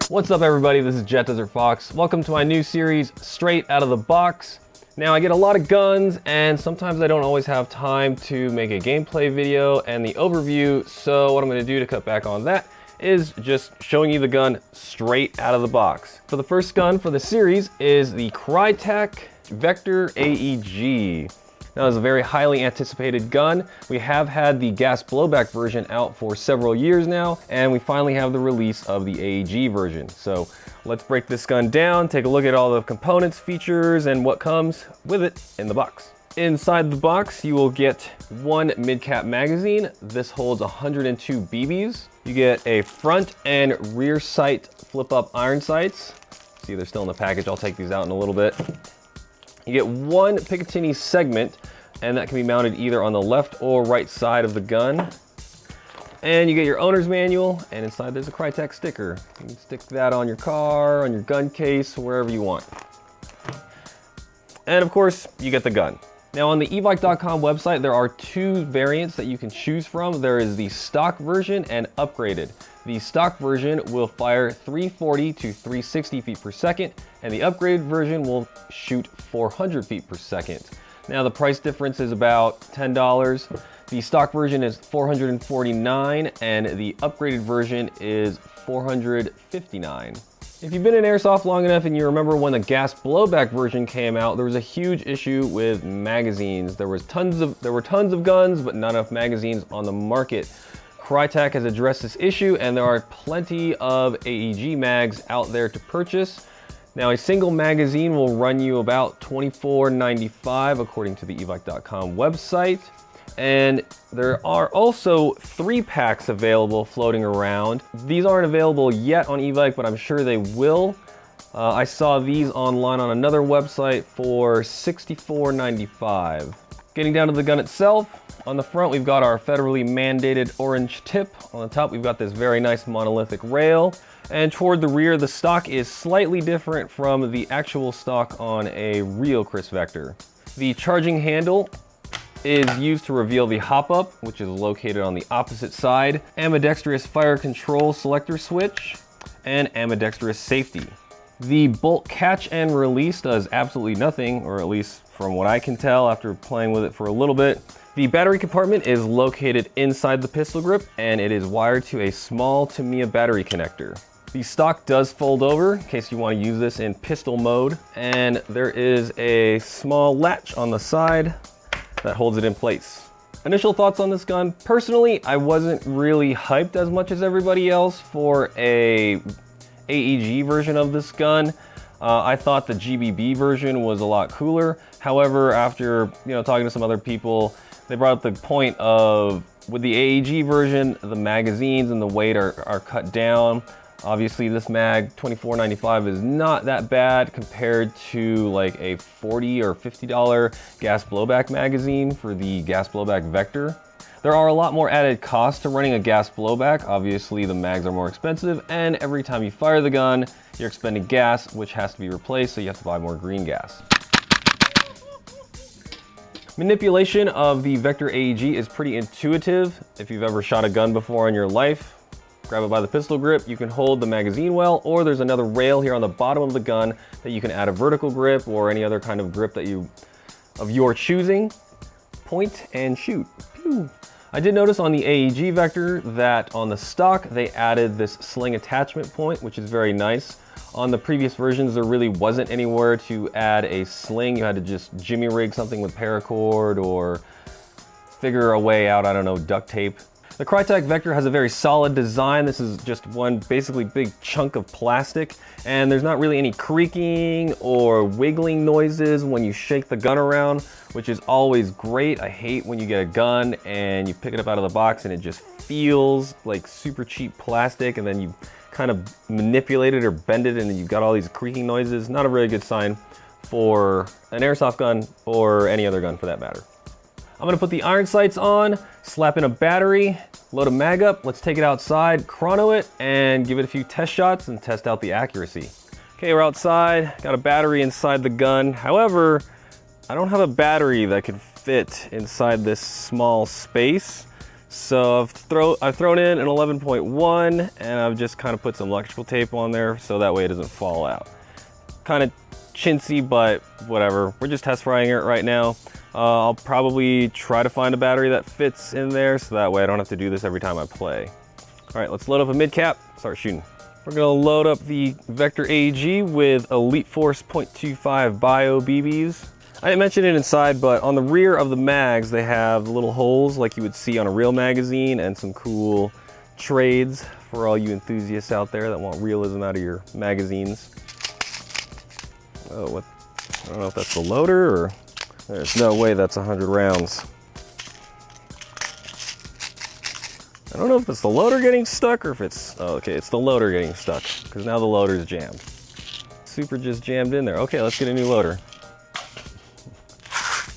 What's up everybody, this is DesertFox. Welcome to my new series, Straight Out of the Box. Now I get a lot of guns and sometimes I don't always have time to make a gameplay video and the overview, so what I'm going to do to cut back on that is just showing you the gun straight out of the box. For the first gun for the series is the Krytac Vector AEG. Now, it's a very highly anticipated gun. We have had the gas blowback version out for several years now, and we finally have the release of the AEG version. So let's break this gun down, take a look at all the components, features, and what comes with it in the box. Inside the box, you will get one mid-cap magazine. This holds 102 BBs. You get a front and rear sight flip-up iron sights. See, they're still in the package. I'll take these out in a little bit. You get one picatinny segment, and that can be mounted either on the left or right side of the gun. And you get your owner's manual, and inside there's a Krytac sticker. You can stick that on your car, on your gun case, wherever you want. And of course, you get the gun. Now on the evike.com website, there are two variants that you can choose from. There is the stock version and upgraded. The stock version will fire 340 to 360 feet per second, and the upgraded version will shoot 400 feet per second. Now the price difference is about $10. The stock version is $449, and the upgraded version is $459. If you've been in Airsoft long enough and you remember when the gas blowback version came out, there was a huge issue with magazines. There were tons of guns, but not enough magazines on the market. Krytac has addressed this issue, and there are plenty of AEG mags out there to purchase. Now, a single magazine will run you about $24.95 according to the evike.com website. And there are also 3-packs available floating around. These aren't available yet on Evike, but I'm sure they will. I saw these online on another website for $64.95. Getting down to the gun itself, on the front we've got our federally mandated orange tip. On the top we've got this very nice monolithic rail. And toward the rear, the stock is slightly different from the actual stock on a real Kriss Vector. The charging handle is used to reveal the hop-up, which is located on the opposite side, ambidextrous fire control selector switch, and ambidextrous safety. The bolt catch and release does absolutely nothing, or at least from what I can tell after playing with it for a little bit. The battery compartment is located inside the pistol grip, and it is wired to a small Tamiya battery connector. The stock does fold over in case you want to use this in pistol mode, and there is a small latch on the side that holds it in place. Initial thoughts on this gun. Personally, I wasn't really hyped as much as everybody else for a AEG version of this gun. I thought the GBB version was a lot cooler. However, after talking to some other people, they brought up the point of with the AEG version, the magazines and the weight are cut down. Obviously this mag, $24.95, is not that bad compared to like a $40 or $50 gas blowback magazine for the gas blowback Vector. There are a lot more added costs to running a gas blowback. Obviously the mags are more expensive, and every time you fire the gun, you're expending gas, which has to be replaced, so you have to buy more green gas. Manipulation of the Vector AEG is pretty intuitive. If you've ever shot a gun before in your life, grab it by the pistol grip, you can hold the magazine well, or there's another rail here on the bottom of the gun that you can add a vertical grip or any other kind of grip that of your choosing. Point and shoot. Pew. I did notice on the AEG Vector that on the stock they added this sling attachment point, which is very nice. On the previous versions there really wasn't anywhere to add a sling. You had to just jimmy rig something with paracord or figure a way out, I don't know, duct tape. The Krytac Vector has a very solid design. This is just one basically big chunk of plastic, and there's not really any creaking or wiggling noises when you shake the gun around, which is always great. I hate when you get a gun and you pick it up out of the box and it just feels like super cheap plastic, and then you kind of manipulate it or bend it and you've got all these creaking noises. Not a really good sign for an airsoft gun or any other gun for that matter. I'm gonna put the iron sights on, slap in a battery, load a mag up, let's take it outside, chrono it, and give it a few test shots and test out the accuracy. Okay, we're outside, got a battery inside the gun. However, I don't have a battery that could fit inside this small space. So I've thrown in an 11.1 and I've just kind of put some electrical tape on there so that way it doesn't fall out. Kind of chintzy, but whatever. We're just test frying it right now. I'll probably try to find a battery that fits in there so that way I don't have to do this every time I play. All right, let's load up a mid cap, start shooting. We're gonna load up the Vector AEG with Elite Force .25 Bio BBs. I didn't mention it inside, but on the rear of the mags, they have little holes like you would see on a real magazine and some cool trades for all you enthusiasts out there that want realism out of your magazines. Oh, what? I don't know if that's the loader or there's no way that's 100 rounds. I don't know if it's the loader getting stuck or if it's, oh, okay, it's the loader getting stuck because now the loader's jammed. Super just jammed in there. Okay, let's get a new loader.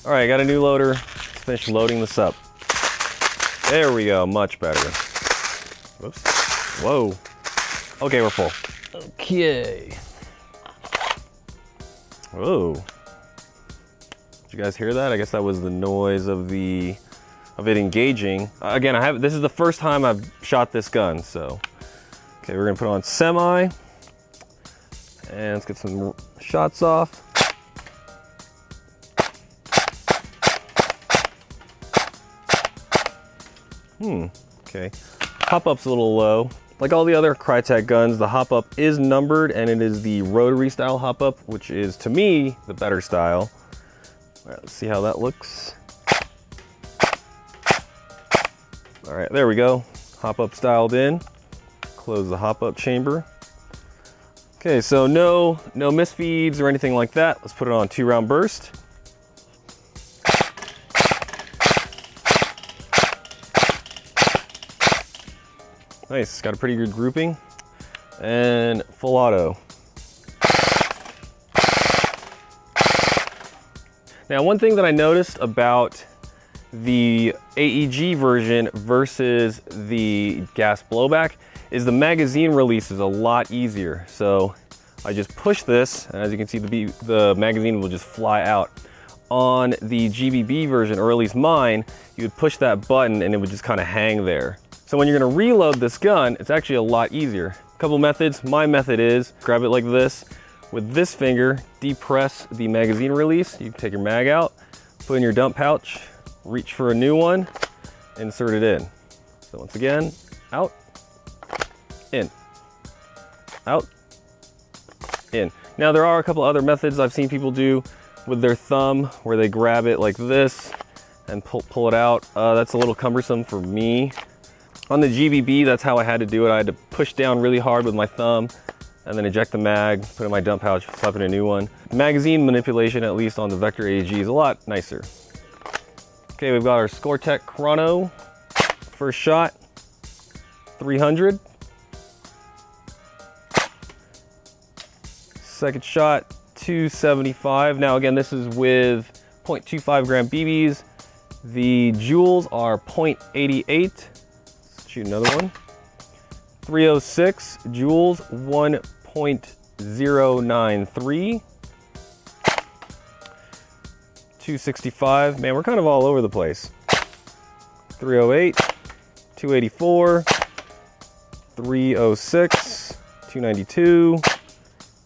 All right, got a new loader. Let's finish loading this up. There we go, much better. Whoops. Whoa. Okay, we're full. Okay. Whoa. Did you guys hear that? I guess that was the noise of it engaging. Again, this is the first time I've shot this gun, so. Okay, we're gonna put on semi. And let's get some shots off. Okay. Hop-up's a little low. Like all the other Krytac guns, the hop-up is numbered and it is the rotary style hop-up, which is, to me, the better style. All right, let's see how that looks. All right, there we go. Hop-up styled in. Close the hop-up chamber. Okay, so no misfeeds or anything like that. Let's put it on 2-round burst. Nice, got a pretty good grouping. And full auto. Now, one thing that I noticed about the AEG version versus the gas blowback is the magazine release is a lot easier. So I just push this, and as you can see, the magazine will just fly out. On the GBB version, or at least mine, you would push that button and it would just kind of hang there. So when you're gonna reload this gun, it's actually a lot easier. A couple methods. My method is grab it like this. With this finger, depress the magazine release. You take your mag out, put in your dump pouch, reach for a new one, insert it in. So once again, out, in, out, in. Now there are a couple other methods I've seen people do with their thumb where they grab it like this and pull it out. That's a little cumbersome for me. On the GBB, that's how I had to do it. I had to push down really hard with my thumb and then eject the mag, put it in my dump pouch, slap in a new one. Magazine manipulation, at least on the Vector AEG, is a lot nicer. Okay, we've got our ScoreTech Chrono. First shot, 300. Second shot, 275. Now again, this is with 0.25 gram BBs. The joules are 0.88. Shoot another one. 306 joules, 1.093. 265. Man, we're kind of all over the place. 308, 284, 306, 292,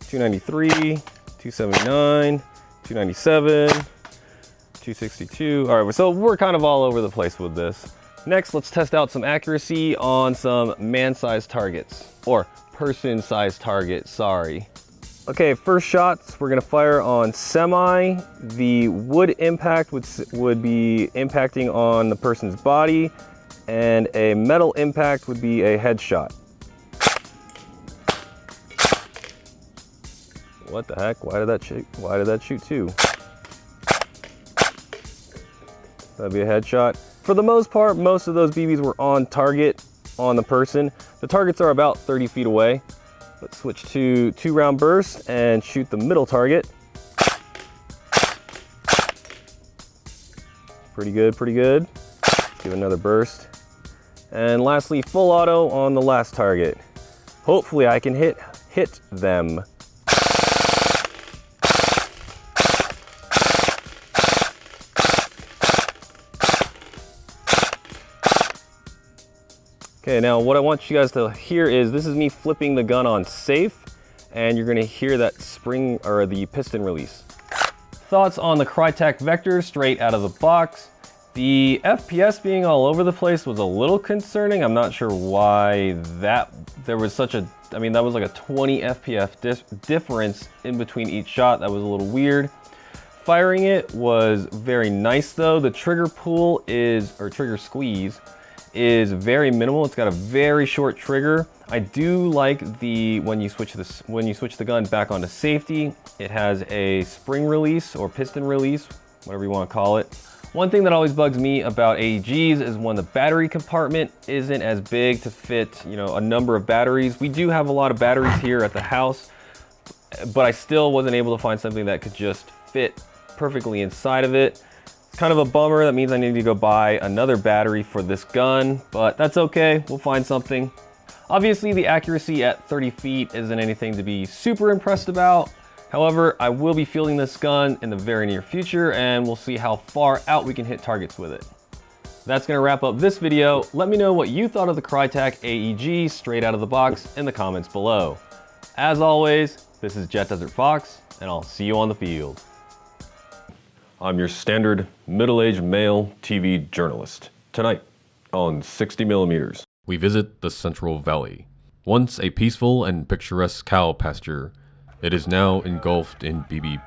293, 279, 297, 262. All right, so we're kind of all over the place with this. Next, let's test out some accuracy on some man-sized targets, or person-sized targets, sorry. Okay, first shots, we're gonna fire on semi. The wood impact would be impacting on the person's body, and a metal impact would be a headshot. What the heck? Why did that shoot two? That'd be a headshot. For the most part, most of those BBs were on target on the person. The targets are about 30 feet away. Let's switch to 2-round burst and shoot the middle target. Pretty good, pretty good. Let's give it another burst. And lastly, full auto on the last target. Hopefully I can hit them. Okay, now what I want you guys to hear is this is me flipping the gun on safe, and you're gonna hear that spring or the piston release. Thoughts on the Krytac Vector straight out of the box. The FPS being all over the place was a little concerning. I'm not sure why there was such a, I mean, that was like a 20 FPS difference in between each shot. That was a little weird. Firing it was very nice though. The trigger pull or trigger squeeze is very minimal. It's got a very short trigger. I do like when you switch the gun back onto safety, it has a spring release or piston release, whatever you want to call it. One thing that always bugs me about AEGs is when the battery compartment isn't as big to fit, you know, a number of batteries. We do have a lot of batteries here at the house, but I still wasn't able to find something that could just fit perfectly inside of it. It's kind of a bummer. That means I need to go buy another battery for this gun, but that's okay. We'll find something. Obviously, the accuracy at 30 feet isn't anything to be super impressed about. However, I will be fielding this gun in the very near future, and we'll see how far out we can hit targets with it. That's gonna wrap up this video. Let me know what you thought of the Krytac AEG straight out of the box in the comments below. As always, this is DesertFox, and I'll see you on the field. I'm your standard middle-aged male TV journalist. Tonight on 60mm. We visit the Central Valley. Once a peaceful and picturesque cow pasture, it is now engulfed in BB